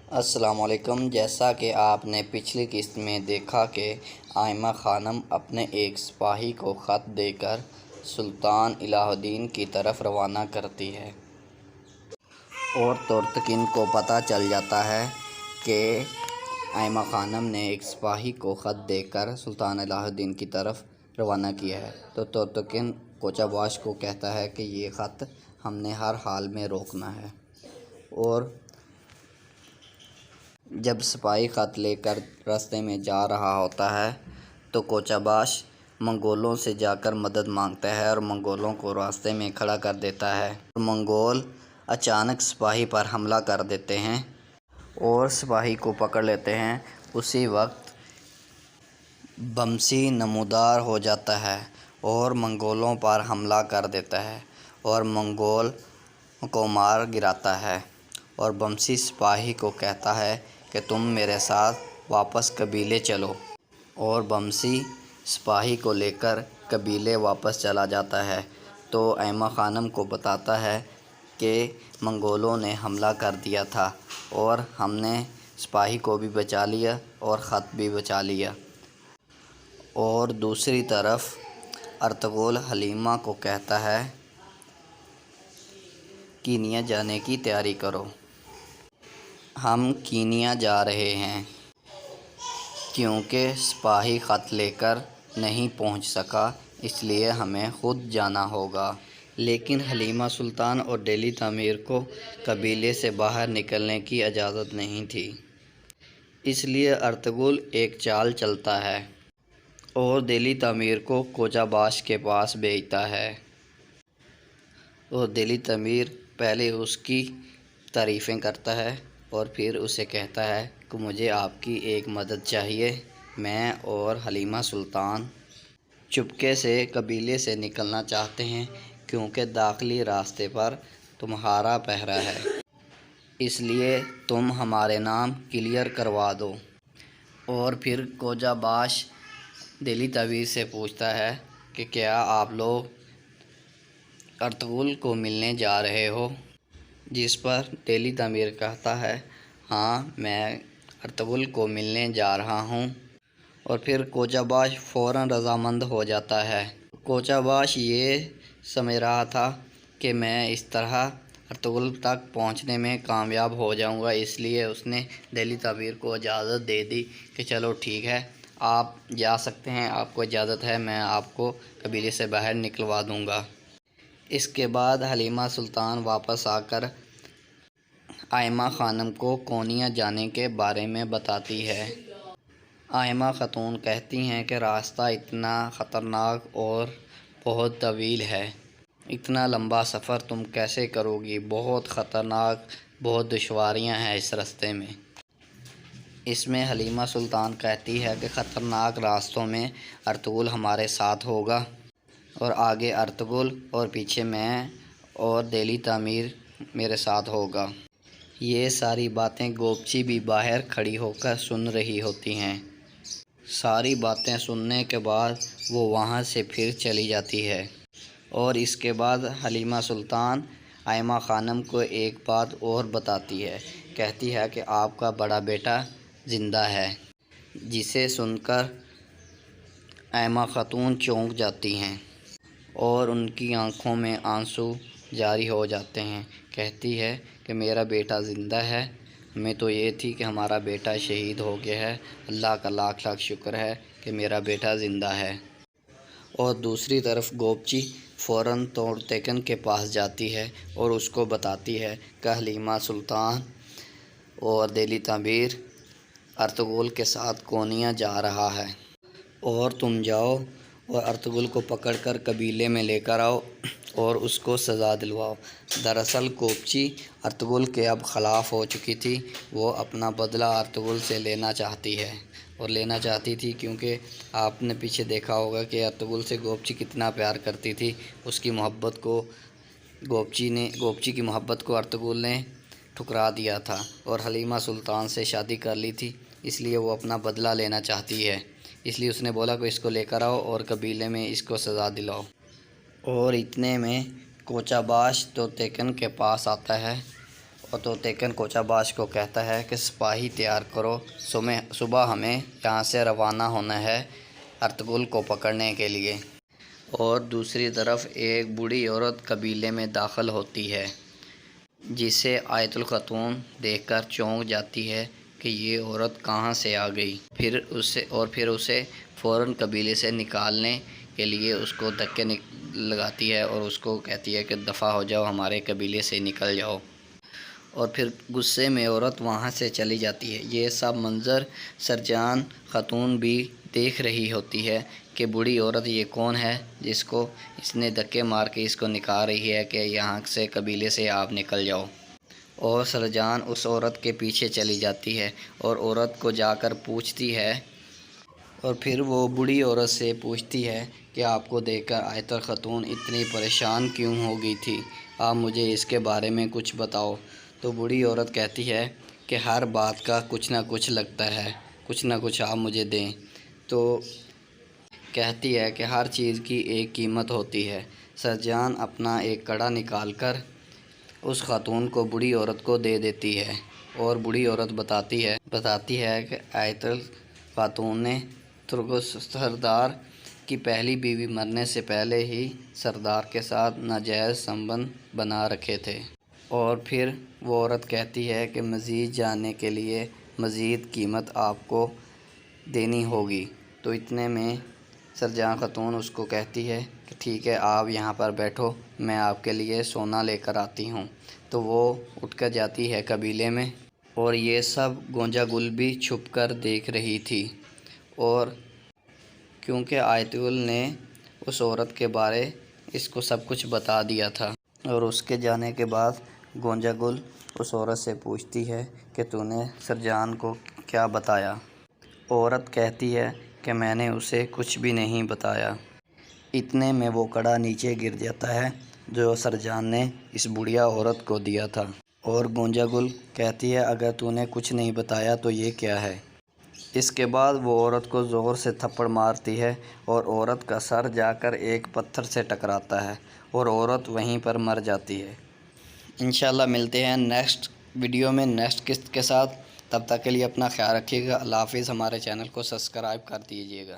السلام علیکم۔ جیسا کہ آپ نے پچھلی قسط میں دیکھا کہ آئمہ خانم اپنے ایک سپاہی کو خط دے کر سلطان الہ الدین کی طرف روانہ کرتی ہے اور ترتکین کو پتہ چل جاتا ہے کہ آئمہ خانم نے ایک سپاہی کو خط دے کر سلطان الہ الدین کی طرف روانہ کیا ہے، تو ترتکین کوچہ باش کو کہتا ہے کہ یہ خط ہم نے ہر حال میں روکنا ہے۔ اور جب سپاہی خط لے کر راستے میں جا رہا ہوتا ہے تو کوچہ باش منگولوں سے جا کر مدد مانگتا ہے اور منگولوں کو راستے میں کھڑا کر دیتا ہے، اور منگول اچانک سپاہی پر حملہ کر دیتے ہیں اور سپاہی کو پکڑ لیتے ہیں۔ اسی وقت بمسی نمودار ہو جاتا ہے اور منگولوں پر حملہ کر دیتا ہے اور منگول کو مار گراتا ہے، اور بمسی سپاہی کو کہتا ہے کہ تم میرے ساتھ واپس قبیلے چلو، اور بمسی سپاہی کو لے کر قبیلے واپس چلا جاتا ہے۔ تو آئمہ خانم کو بتاتا ہے کہ منگولوں نے حملہ کر دیا تھا اور ہم نے سپاہی کو بھی بچا لیا اور خط بھی بچا لیا۔ اور دوسری طرف ارطغرل حلیمہ کو کہتا ہے کینیا جانے کی تیاری کرو، ہم کینیا جا رہے ہیں، کیونکہ سپاہی خط لے کر نہیں پہنچ سکا، اس لیے ہمیں خود جانا ہوگا۔ لیکن حلیمہ سلطان اور دہلی تعمیر کو قبیلے سے باہر نکلنے کی اجازت نہیں تھی، اس لیے ارطغرل ایک چال چلتا ہے اور دہلی تعمیر کو کوچہ باش کے پاس بھیجتا ہے، اور دہلی تعمیر پہلے اس کی تعریفیں کرتا ہے اور پھر اسے کہتا ہے کہ مجھے آپ کی ایک مدد چاہیے، میں اور حلیمہ سلطان چپکے سے قبیلے سے نکلنا چاہتے ہیں کیونکہ داخلی راستے پر تمہارا پہرہ ہے، اس لیے تم ہمارے نام کلیئر کروا دو۔ اور پھر کوچہ باش دہلی تعمیر سے پوچھتا ہے کہ کیا آپ لوگ ارطغرل کو ملنے جا رہے ہو؟ جس پر دہلی تعمیر کہتا ہے ہاں میں ارطغرل کو ملنے جا رہا ہوں، اور پھر کوچہ باش فوراً رضامند ہو جاتا ہے۔ کوچہ باش یہ سمجھ رہا تھا کہ میں اس طرح ارطغرل تک پہنچنے میں کامیاب ہو جاؤں گا، اس لیے اس نے دہلی تعمیر کو اجازت دے دی کہ چلو ٹھیک ہے، آپ جا سکتے ہیں، آپ کو اجازت ہے، میں آپ کو قبیلے سے باہر نکلوا دوں گا۔ اس کے بعد حلیمہ سلطان واپس آ کر آئمہ خانم کو کونیا جانے کے بارے میں بتاتی ہے۔ آئمہ خاتون کہتی ہیں کہ راستہ اتنا خطرناک اور بہت طویل ہے، اتنا لمبا سفر تم کیسے کرو گی؟ بہت خطرناک، بہت دشواریاں ہیں اس راستے میں۔ اس میں حلیمہ سلطان کہتی ہے کہ خطرناک راستوں میں ارطغرل ہمارے ساتھ ہوگا، اور آگے ارطغرل اور پیچھے میں اور دہلی تعمیر میرے ساتھ ہوگا۔ یہ ساری باتیں گوپچی بھی باہر کھڑی ہو کر سن رہی ہوتی ہیں۔ ساری باتیں سننے کے بعد وہ وہاں سے پھر چلی جاتی ہے، اور اس کے بعد حلیمہ سلطان آئمہ خانم کو ایک بات اور بتاتی ہے، کہتی ہے کہ آپ کا بڑا بیٹا زندہ ہے، جسے سن کر آئمہ خاتون چونک جاتی ہیں اور ان کی آنکھوں میں آنسو جاری ہو جاتے ہیں۔ کہتی ہے کہ میرا بیٹا زندہ ہے، ہمیں تو یہ تھی کہ ہمارا بیٹا شہید ہو گیا ہے، اللہ کا لاکھ لاکھ شکر ہے کہ میرا بیٹا زندہ ہے۔ اور دوسری طرف گوپچی فوراً ترتکین کے پاس جاتی ہے اور اس کو بتاتی ہے کہ حلیمہ سلطان اور دہلی تعمیر ارطغرل کے ساتھ کونیا جا رہا ہے، اور تم جاؤ اور ارطغرل کو پکڑ کر قبیلے میں لے کر آؤ اور اس کو سزا دلواؤ۔ دراصل گوپچی ارطغرل کے اب خلاف ہو چکی تھی، وہ اپنا بدلہ ارطغرل سے لینا چاہتی ہے اور لینا چاہتی تھی کیونکہ آپ نے پیچھے دیکھا ہوگا کہ ارطغرل سے گوپچی کتنا پیار کرتی تھی، اس کی محبت کو گوپچی کی محبت کو ارطغرل نے ٹھکرا دیا تھا اور حلیمہ سلطان سے شادی کر لی تھی، اس لیے وہ اپنا بدلہ لینا چاہتی ہے، اس لیے اس نے بولا کہ اس کو لے کر آؤ اور قبیلے میں اس کو سزا دلاؤ۔ اور اتنے میں کوچہ باش ترتکین کے پاس آتا ہے اور تو تیکن کوچہ باش کو کہتا ہے کہ سپاہی تیار کرو، صبح ہمیں یہاں سے روانہ ہونا ہے ارطغرل کو پکڑنے کے لیے۔ اور دوسری طرف ایک بوڑھی عورت قبیلے میں داخل ہوتی ہے، جسے آیت الخاتون دیکھ کر چونک جاتی ہے کہ یہ عورت کہاں سے آ گئی۔ پھر اسے فوراً قبیلے سے نکالنے کے لیے اس کو دھکے لگاتی ہے اور اس کو کہتی ہے کہ دفع ہو جاؤ، ہمارے قبیلے سے نکل جاؤ۔ اور پھر غصے میں عورت وہاں سے چلی جاتی ہے۔ یہ سب منظر سرجان خاتون بھی دیکھ رہی ہوتی ہے کہ بوڑھی عورت یہ کون ہے جس کو اس نے دھکے مار کے اس کو نکال رہی ہے کہ یہاں سے قبیلے سے آپ نکل جاؤ۔ اور سرجان اس عورت کے پیچھے چلی جاتی ہے اور عورت کو جا کر پوچھتی ہے، اور پھر وہ بوڑھی عورت سے پوچھتی ہے کہ آپ کو دیکھ کر آیت الخاتون اتنی پریشان کیوں ہو گئی تھی، آپ مجھے اس کے بارے میں کچھ بتاؤ۔ تو بوڑھی عورت کہتی ہے کہ ہر بات کا کچھ نہ کچھ لگتا ہے، کچھ نہ کچھ آپ مجھے دیں۔ تو کہتی ہے کہ ہر چیز کی ایک قیمت ہوتی ہے۔ سرجان اپنا ایک کڑا نکال کر اس خاتون کو بوڑھی عورت کو دے دیتی ہے، اور بوڑھی عورت بتاتی ہے کہ آیت الخاتون نے ترغس سردار کی پہلی بیوی مرنے سے پہلے ہی سردار کے ساتھ ناجائز سنبندھ بنا رکھے تھے۔ اور پھر وہ عورت کہتی ہے کہ مزید جاننے کے لیے مزید قیمت آپ کو دینی ہوگی۔ تو اتنے میں سرجان خاتون اس کو کہتی ہے کہ ٹھیک ہے، آپ یہاں پر بیٹھو، میں آپ کے لیے سونا لے کر آتی ہوں۔ تو وہ اٹھ کر جاتی ہے قبیلے میں، اور یہ سب گونجا گل بھی چھپ کر دیکھ رہی تھی۔ اور کیونکہ آیت الغل نے اس عورت کے بارے اس کو سب کچھ بتا دیا تھا، اور اس کے جانے کے بعد گونجا گل اس عورت سے پوچھتی ہے کہ تو نے سرجان کو کیا بتایا؟ عورت کہتی ہے کہ میں نے اسے کچھ بھی نہیں بتایا۔ اتنے میں وہ کڑا نیچے گر جاتا ہے جو سرجان نے اس بڑھیا عورت کو دیا تھا، اور گونجا گل کہتی ہے اگر تو نے کچھ نہیں بتایا تو یہ کیا ہے؟ اس کے بعد وہ عورت کو زور سے تھپڑ مارتی ہے، اور عورت کا سر جا کر ایک پتھر سے ٹکراتا ہے اور عورت وہیں پر مر جاتی ہے۔ انشاءاللہ ملتے ہیں نیکسٹ ویڈیو میں نیکسٹ قسط کے ساتھ۔ تب تک کے لیے اپنا خیال رکھیے گا۔ اللہ حافظ۔ ہمارے چینل کو سبسکرائب کر دیجیے گا۔